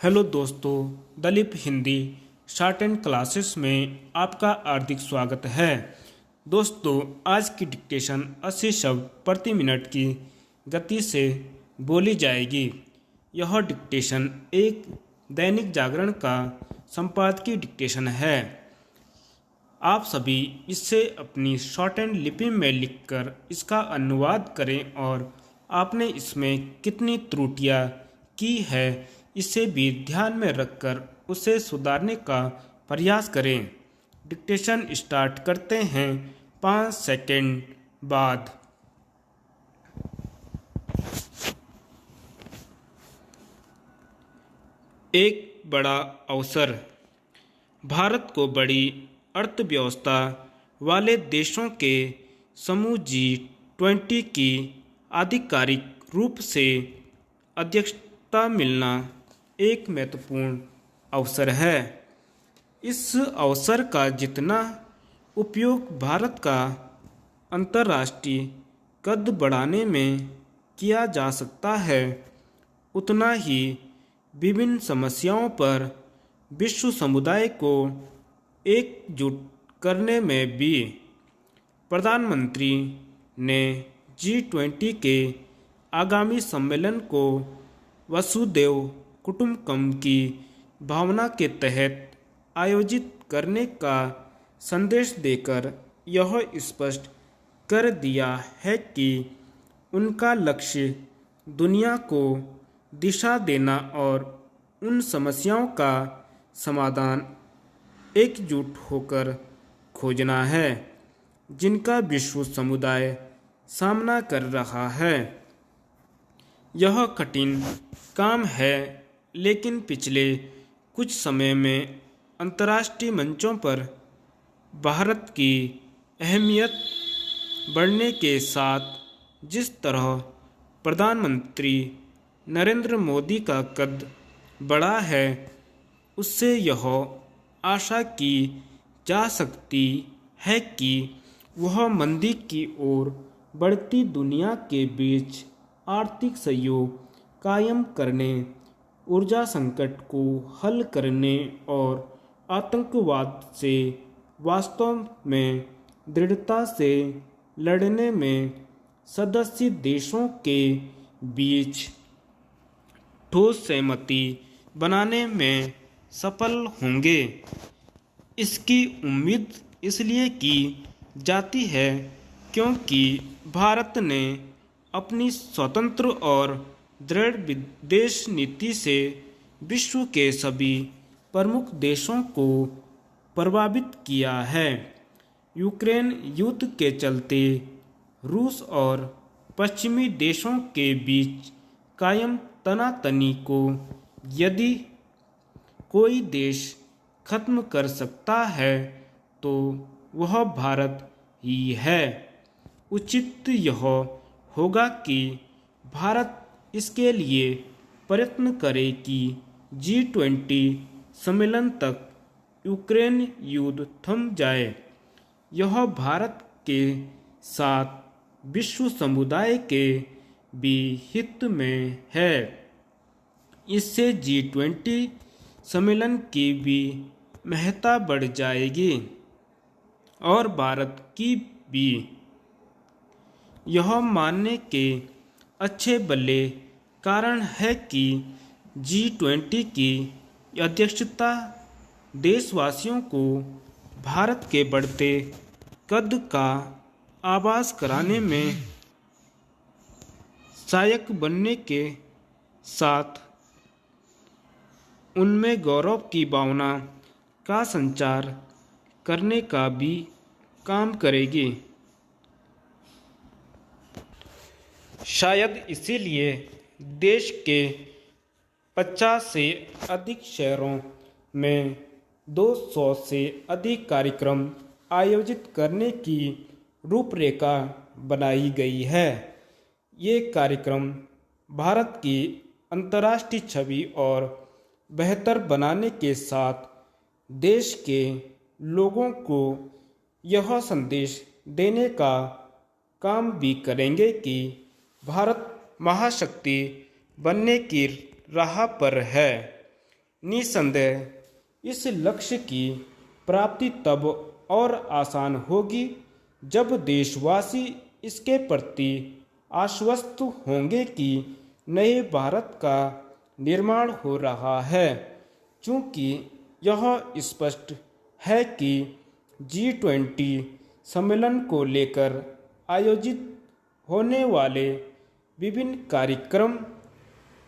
Hello दोस्तों, Dalip Hindi shorthand classes में आपका हार्दिक स्वागत है। दोस्तों, आज की डिक्टेशन 80 शब्द प्रति मिनट की गति से बोली जाएगी। यह डिक्टेशन एक दैनिक जागरण का संपादकीय डिक्टेशन है। आप सभी इससे अपनी शॉर्ट एंड लिपि में लिखकर इसका अनुवाद करें और आपने इसमें कितनी त्रुटियां की है इसे भी ध्यान में रखकर उसे सुधारने का प्रयास करें। डिक्टेशन स्टार्ट करते हैं 5 सेकंड बाद। एक बड़ा अवसर। भारत को बड़ी अर्थव्यवस्था वाले देशों के समूह G20 की आधिकारिक रूप से अध्यक्षता मिलना एक महत्वपूर्ण अवसर है। इस अवसर का जितना उपयोग भारत का अंतर्राष्ट्रीय कद बढ़ाने में किया जा सकता है, उतना ही विभिन्न समस्याओं पर विश्व समुदाय को एकजुट करने में भी। प्रधानमंत्री ने G20 के आगामी सम्मेलन को वसुधैव कुटुंबकम की भावना के तहत आयोजित करने का संदेश देकर यह स्पष्ट कर दिया है कि उनका लक्ष्य दुनिया को दिशा देना और उन समस्याओं का समाधान एकजुट होकर खोजना है जिनका विश्व समुदाय सामना कर रहा है। यह कठिन काम है, लेकिन पिछले कुछ समय में अंतर्राष्ट्रीय मंचों पर भारत की अहमियत बढ़ने के साथ जिस तरह प्रधानमंत्री नरेंद्र मोदी का कद बढ़ा है, उससे यह आशा की जा सकती है कि वह मंदी की ओर बढ़ती दुनिया के बीच आर्थिक सहयोग कायम करने, ऊर्जा संकट को हल करने और आतंकवाद से वास्तव में दृढ़ता से लड़ने में सदस्य देशों के बीच ठोस सहमति बनाने में सफल होंगे। इसकी उम्मीद इसलिए की जाती है क्योंकि भारत ने अपनी स्वतंत्र और दृढ़ विदेश नीति से विश्व के सभी प्रमुख देशों को प्रभावित किया है। यूक्रेन युद्ध के चलते रूस और पश्चिमी देशों के बीच कायम तनातनी को यदि कोई देश खत्म कर सकता है तो वह भारत ही है। उचित यह होगा कि भारत इसके लिए प्रयत्न करे कि G20 सम्मेलन तक यूक्रेन युद्ध थम जाए। यह भारत के साथ विश्व समुदाय के भी हित में है। इससे G20 सम्मेलन की भी महत्ता बढ़ जाएगी और भारत की भी। यह मानने के अच्छे भले कारण है कि G20 की अध्यक्षता देशवासियों को भारत के बढ़ते कद का आभास कराने में सहायक बनने के साथ उनमें गौरव की भावना का संचार करने का भी काम करेगी। शायद इसीलिए देश के 50 से अधिक शहरों में 200 से अधिक कार्यक्रम आयोजित करने की रूपरेखा बनाई गई है। ये कार्यक्रम भारत की अंतर्राष्ट्रीय छवि और बेहतर बनाने के साथ देश के लोगों को यह संदेश देने का काम भी करेंगे कि भारत महाशक्ति बनने की राह पर है। निसंदेह इस लक्ष्य की प्राप्ति तब और आसान होगी जब देशवासी इसके प्रति आश्वस्त होंगे कि नए भारत का निर्माण हो रहा है। चूँकि यह स्पष्ट है कि G20 सम्मेलन को लेकर आयोजित होने वाले विभिन्न कार्यक्रम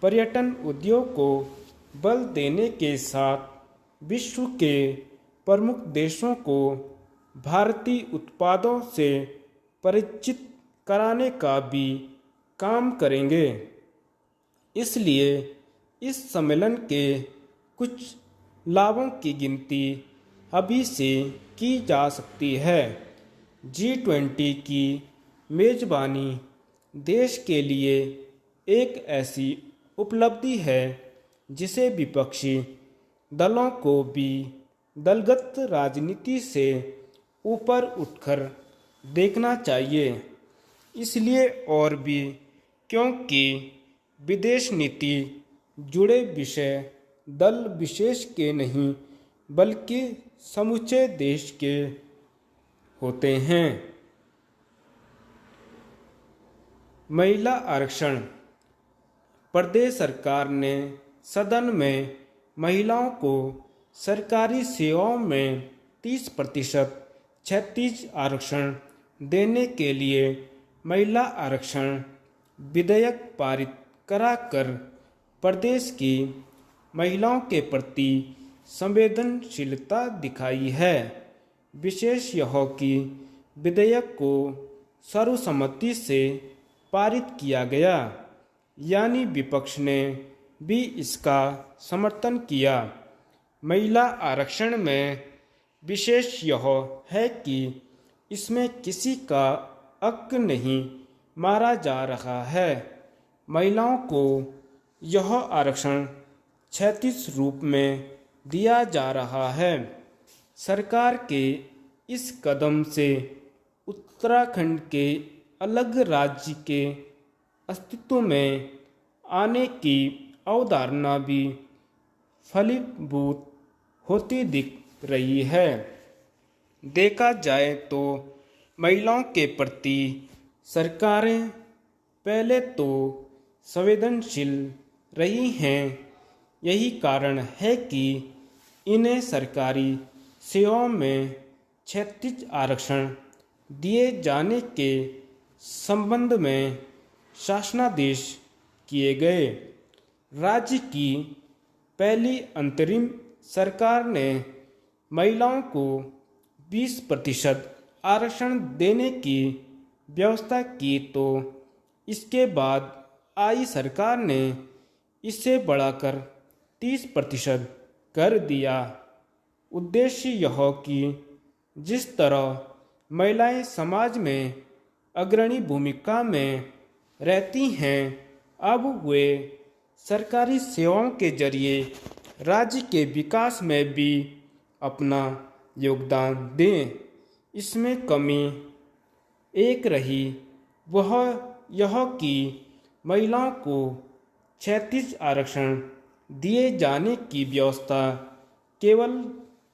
पर्यटन उद्योग को बल देने के साथ विश्व के प्रमुख देशों को भारतीय उत्पादों से परिचित कराने का भी काम करेंगे। इसलिए इस सम्मेलन के कुछ लाभों की गिनती अभी से की जा सकती है। G20 की मेजबानी देश के लिए एक ऐसी उपलब्धि है जिसे विपक्षी दलों को भी दलगत राजनीति से ऊपर उठकर देखना चाहिए। इसलिए और भी क्योंकि विदेश नीति जुड़े विषय दल विशेष के नहीं बल्कि समूचे देश के होते हैं। महिला आरक्षण। प्रदेश सरकार ने सदन में महिलाओं को सरकारी सेवाओं में 30% क्षैतिज आरक्षण देने के लिए महिला आरक्षण विधेयक पारित कराकर प्रदेश की महिलाओं के प्रति संवेदनशीलता दिखाई है। विशेष यह कि विधेयक को सर्वसम्मति से पारित किया गया, यानी विपक्ष ने भी इसका समर्थन किया। महिला आरक्षण में विशेष यह है कि इसमें किसी का हक नहीं मारा जा रहा है। महिलाओं को यह आरक्षण क्षैतिज रूप में दिया जा रहा है। सरकार के इस कदम से उत्तराखंड के अलग राज्य के अस्तित्व में आने की अवधारणा भी फलीभूत होती दिख रही है। देखा जाए तो महिलाओं के प्रति सरकारें पहले तो संवेदनशील रही हैं। यही कारण है कि इन्हें सरकारी सेवाओं में क्षैतिज आरक्षण दिए जाने के संबंध में शासनादेश किए गए। राज्य की पहली अंतरिम सरकार ने महिलाओं को 20% आरक्षण देने की व्यवस्था की, तो इसके बाद आई सरकार ने इसे बढ़ाकर 30% कर दिया। उद्देश्य यह कि जिस तरह महिलाएं समाज में अग्रणी भूमिका में रहती हैं, अब वे सरकारी सेवाओं के जरिए राज्य के विकास में भी अपना योगदान दें। इसमें कमी एक रही, वह यह कि महिलाओं को क्षैतिज आरक्षण दिए जाने की व्यवस्था केवल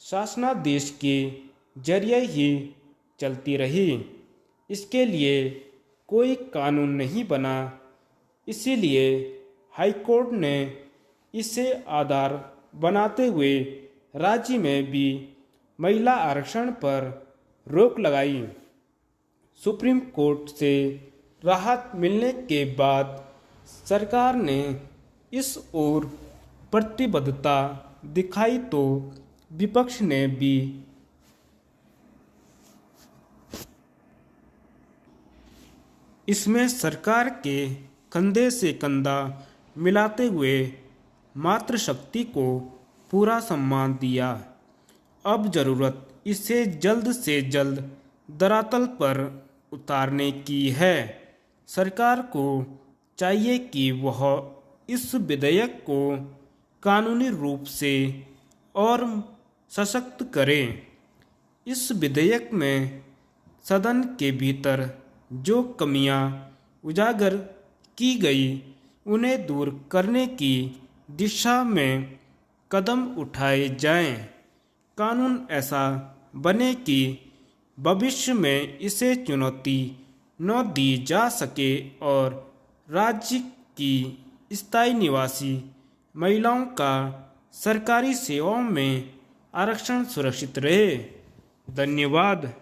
शासनादेश के जरिए ही चलती रही। इसके लिए कोई कानून नहीं बना। इसीलिए हाईकोर्ट ने इसे आधार बनाते हुए राज्य में भी महिला आरक्षण पर रोक लगाई। सुप्रीम कोर्ट से राहत मिलने के बाद सरकार ने इस ओर प्रतिबद्धता दिखाई, तो विपक्ष ने भी इसमें सरकार के कंधे से कंधा मिलाते हुए मातृशक्ति को पूरा सम्मान दिया। अब जरूरत इसे जल्द से जल्द धरातल पर उतारने की है। सरकार को चाहिए कि वह इस विधेयक को कानूनी रूप से और सशक्त करे। इस विधेयक में सदन के भीतर जो कमियां उजागर की गई, उन्हें दूर करने की दिशा में कदम उठाए जाएं। कानून ऐसा बने कि भविष्य में इसे चुनौती न दी जा सके और राज्य की स्थायी निवासी महिलाओं का सरकारी सेवाओं में आरक्षण सुरक्षित रहे। धन्यवाद।